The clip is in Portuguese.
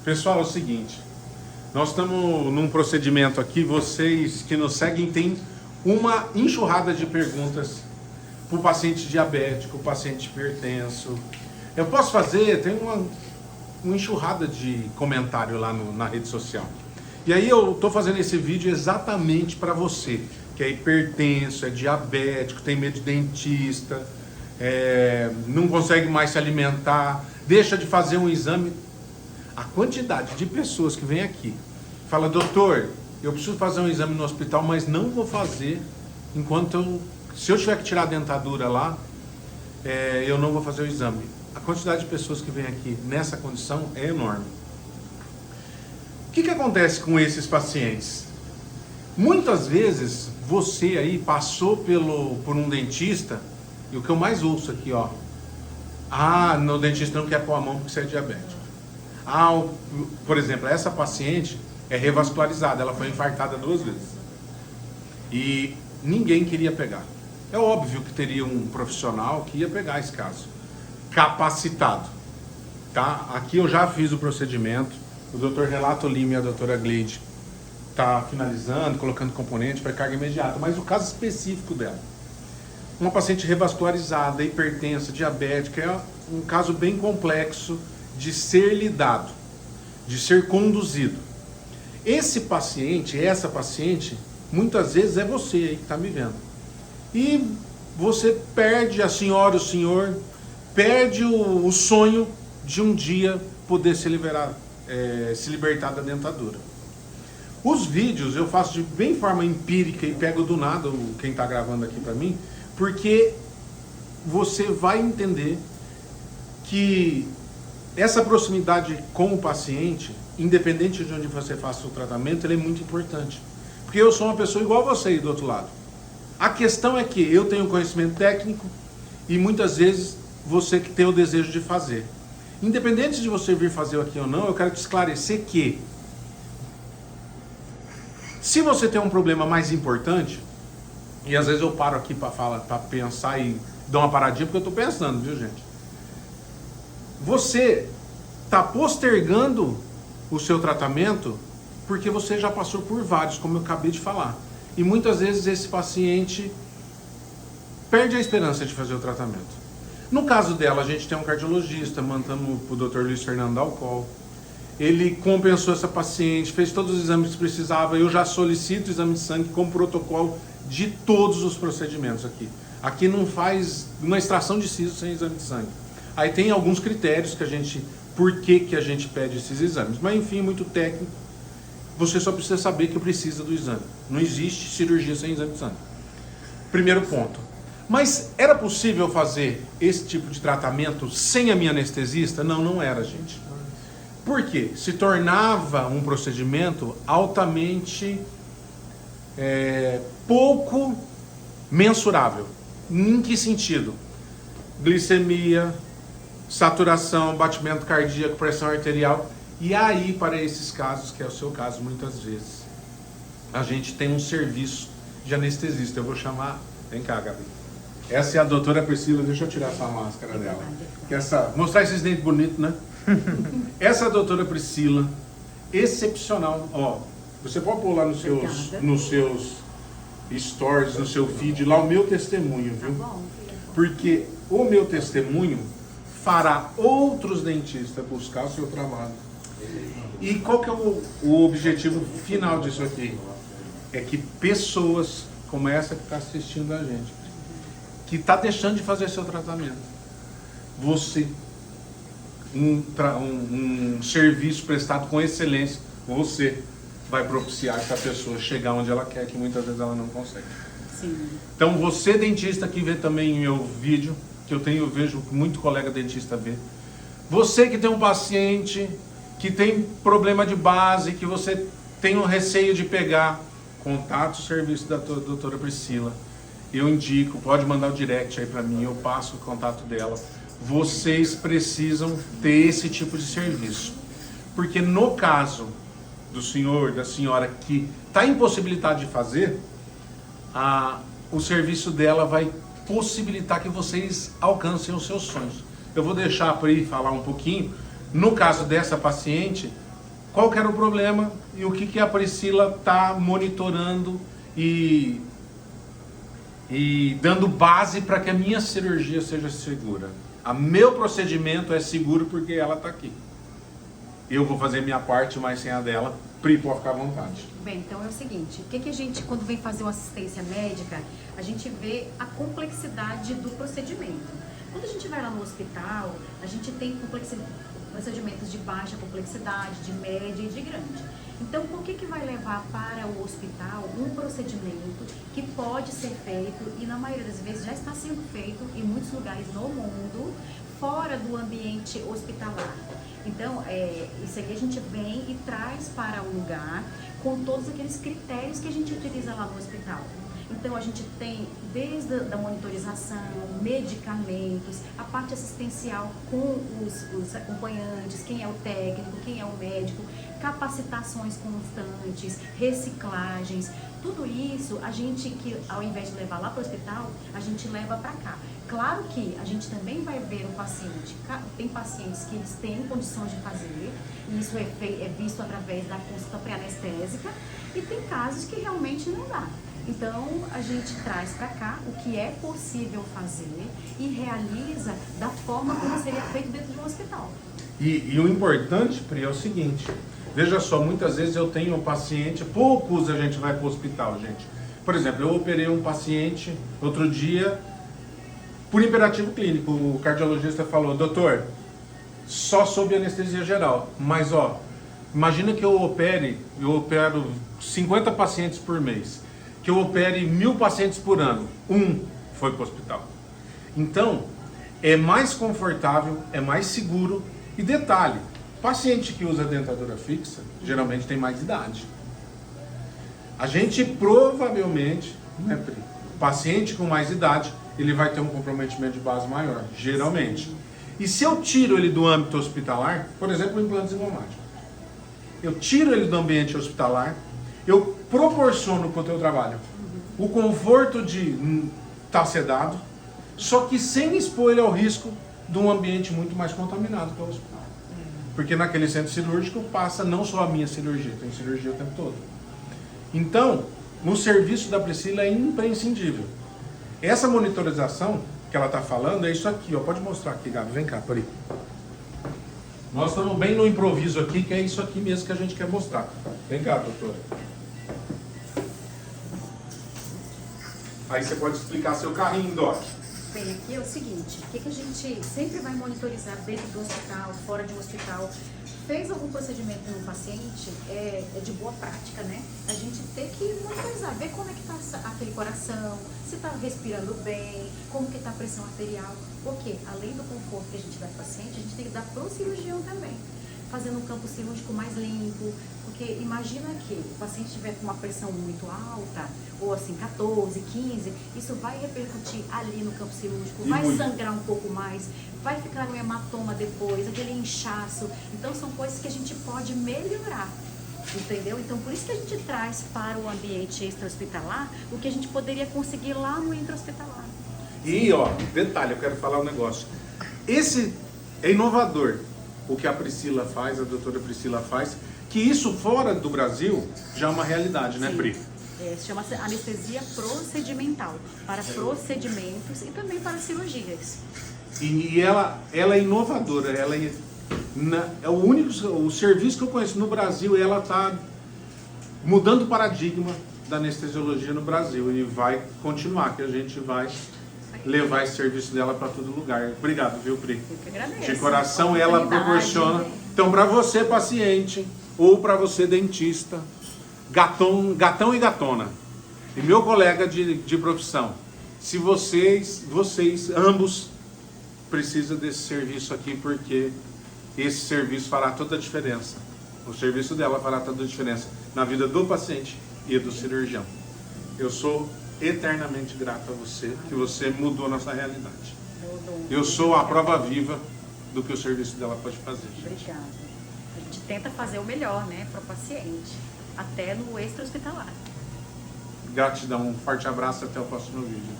Pessoal, é o seguinte, nós estamos num procedimento aqui, vocês que nos seguem têm uma enxurrada de perguntas para o paciente diabético, paciente hipertenso. Eu posso fazer, tem uma enxurrada de comentário lá na rede social. E aí eu estou fazendo esse vídeo exatamente para você, que é hipertenso, é diabético, tem medo de dentista, não consegue mais se alimentar, deixa de fazer um exame. A quantidade de pessoas que vem aqui, fala, doutor, eu preciso fazer um exame no hospital, mas não vou fazer enquanto se eu tiver que tirar a dentadura lá, eu não vou fazer o exame. A quantidade de pessoas que vem aqui nessa condição é enorme. O que acontece com esses pacientes? Muitas vezes você aí passou por um dentista, e o que eu mais ouço aqui, ó, no dentista não quer pôr a mão porque você é diabético. Por exemplo, essa paciente é revascularizada, ela foi infartada 2 vezes. E ninguém queria pegar. É óbvio que teria um profissional que ia pegar esse caso, capacitado. Tá? Aqui eu já fiz o procedimento, o Dr. Relato Lima e a doutora Gleide tá finalizando, colocando componente para carga imediata, mas o caso específico dela, uma paciente revascularizada, hipertensa, diabética, é um caso bem complexo de ser lidado, de ser conduzido. Esse paciente, essa paciente, muitas vezes é você aí que está me vendo. E você perde, a senhora, o senhor, perde o sonho de um dia poder se libertar da dentadura. Os vídeos eu faço de bem forma empírica e pego do nada quem está gravando aqui para mim, porque você vai entender que essa proximidade com o paciente, independente de onde você faça o tratamento, ele é muito importante. Porque eu sou uma pessoa igual a você aí do outro lado. A questão é que eu tenho conhecimento técnico e muitas vezes você que tem o desejo de fazer. Independente de você vir fazer aqui ou não, eu quero te esclarecer que se você tem um problema mais importante, e às vezes eu paro aqui para pensar e dou uma paradinha porque eu estou pensando, viu gente? Você está postergando o seu tratamento porque você já passou por vários, como eu acabei de falar. E muitas vezes esse paciente perde a esperança de fazer o tratamento. No caso dela, a gente tem um cardiologista, mandamos para o Dr. Luiz Fernando Dalcol. Ele compensou essa paciente, fez todos os exames que precisava. Eu já solicito o exame de sangue com protocolo de todos os procedimentos aqui. Aqui não faz uma extração de siso sem exame de sangue. Aí tem alguns critérios que por que a gente pede esses exames. Mas enfim, muito técnico. Você só precisa saber que precisa do exame. Não existe cirurgia sem exame de sangue. Primeiro ponto. Mas era possível fazer esse tipo de tratamento sem a minha anestesista? Não, não era, gente. Por quê? Se tornava um procedimento altamente pouco mensurável. Em que sentido? Glicemia, saturação, batimento cardíaco, pressão arterial. E aí, para esses casos, que é o seu caso muitas vezes, a gente tem um serviço de anestesista. Eu vou chamar... Vem cá, Gabi. Essa é a doutora Priscila. Deixa eu tirar essa máscara dela. Mostrar esses dentes bonitos, né? Essa é a doutora Priscila, excepcional. Ó, você pode pôr lá nos seus stories, no seu feed, lá o meu testemunho, viu? Porque o meu testemunho fará outros dentistas buscar o seu trabalho. E qual que é o objetivo final disso aqui? É que pessoas como essa que está assistindo a gente, que está deixando de fazer seu tratamento, um serviço prestado com excelência, você vai propiciar essa pessoa chegar onde ela quer, que muitas vezes ela não consegue. Sim. Então você dentista que vê também meu vídeo, que eu vejo muito colega dentista ver, você que tem um paciente que tem problema de base, que você tem um receio de pegar, contate o serviço da doutora Priscila. Eu indico, pode mandar o direct aí para mim, eu passo o contato dela. Vocês precisam ter esse tipo de serviço. Porque no caso do senhor, da senhora que está impossibilitado de fazer, o serviço dela vai possibilitar que vocês alcancem os seus sonhos. Eu vou deixar para ir falar um pouquinho. No caso dessa paciente, qual que era o problema e o que a Priscila está monitorando e dando base para que a minha cirurgia seja segura. O meu procedimento é seguro porque ela está aqui. Eu vou fazer minha parte, mas sem a dela. Pri, pode ficar à vontade. Bem, então é o seguinte, o que a gente, quando vem fazer uma assistência médica, a gente vê a complexidade do procedimento. Quando a gente vai lá no hospital, a gente tem procedimentos de baixa complexidade, de média e de grande. Então, por que vai levar para o hospital um procedimento que pode ser feito, e na maioria das vezes já está sendo feito em muitos lugares no mundo, fora do ambiente hospitalar? Então, isso aqui a gente vem e traz para o lugar com todos aqueles critérios que a gente utiliza lá no hospital. Então, a gente tem desde a monitorização, medicamentos, a parte assistencial com os acompanhantes, quem é o técnico, quem é o médico, capacitações constantes, reciclagens, tudo isso a gente, que ao invés de levar lá para o hospital, a gente leva para cá. Claro que a gente também vai ver o paciente, tem pacientes que eles têm condições de fazer, e isso é visto através da consulta pré-anestésica, e tem casos que realmente não dá. Então, a gente traz para cá o que é possível fazer e realiza da forma como seria feito dentro de um hospital. E o importante, Pri, é o seguinte, veja só, muitas vezes eu tenho um paciente, poucos a gente vai para o hospital, gente. Por exemplo, eu operei um paciente outro dia, por imperativo clínico, o cardiologista falou, doutor, só sob anestesia geral, mas ó, imagina que eu opero 50 pacientes por mês, que eu opere 1000 pacientes por ano, foi para o hospital. Então, é mais confortável, é mais seguro, e detalhe, paciente que usa dentadura fixa, geralmente tem mais idade. A gente provavelmente, né, Pri, paciente com mais idade, ele vai ter um comprometimento de base maior, geralmente. E se eu tiro ele do âmbito hospitalar, por exemplo, o implante zigomático, eu tiro ele do ambiente hospitalar, eu proporciono para o teu trabalho o conforto de estar sedado, só que sem expor ele ao risco de um ambiente muito mais contaminado que é o hospital. Porque naquele centro cirúrgico passa não só a minha cirurgia, tem cirurgia o tempo todo. Então, no serviço da Priscila é imprescindível. Essa monitorização que ela está falando é isso aqui, ó. Pode mostrar aqui, Gabi, vem cá, por aí. Nós estamos bem no improviso aqui, que é isso aqui mesmo que a gente quer mostrar. Vem cá, doutora. Aí você pode explicar seu carrinho, Doc. Bem, aqui é o seguinte, o que a gente sempre vai monitorizar dentro do hospital, fora de um hospital. Fez algum procedimento no paciente, é de boa prática, né? A gente tem que monitorizar, ver como é que está aquele coração, se está respirando bem, como que está a pressão arterial. Porque, além do conforto que a gente dá para o paciente, a gente tem que dar para o cirurgião também. Fazendo um campo cirúrgico mais limpo, porque imagina que o paciente estiver com uma pressão muito alta, ou assim 14, 15, isso vai repercutir ali no campo cirúrgico, vai sangrar um pouco mais, vai ficar um hematoma depois, aquele inchaço. Então são coisas que a gente pode melhorar, entendeu? Então por isso que a gente traz para o ambiente extra-hospitalar o que a gente poderia conseguir lá no intra-hospitalar. E ó, detalhe, eu quero falar um negócio. Esse é inovador, o que a Priscila faz, a doutora Priscila faz, que isso fora do Brasil já é uma realidade, né, Pri? Chama-se anestesia procedimental, para procedimentos e também para cirurgias. E ela é inovadora, ela é o serviço que eu conheço no Brasil, ela está mudando o paradigma da anestesiologia no Brasil e vai continuar, que a gente vai levar esse serviço dela para todo lugar. Obrigado, viu, Pri? Eu que agradeço. De coração, ela proporciona. Então, para você, paciente, ou para você, dentista, gatão e gatona, e meu colega de profissão, se vocês ambos precisam desse serviço aqui, porque esse serviço fará toda a diferença. O serviço dela fará toda a diferença na vida do paciente e do cirurgião. Eu sou eternamente grato a você, que você mudou a nossa realidade. Eu sou a prova viva do que o serviço dela pode fazer. Gente. Obrigada. A gente tenta fazer o melhor, né, para o paciente, até no extra-hospitalar. Gratidão, um forte abraço, até o próximo vídeo.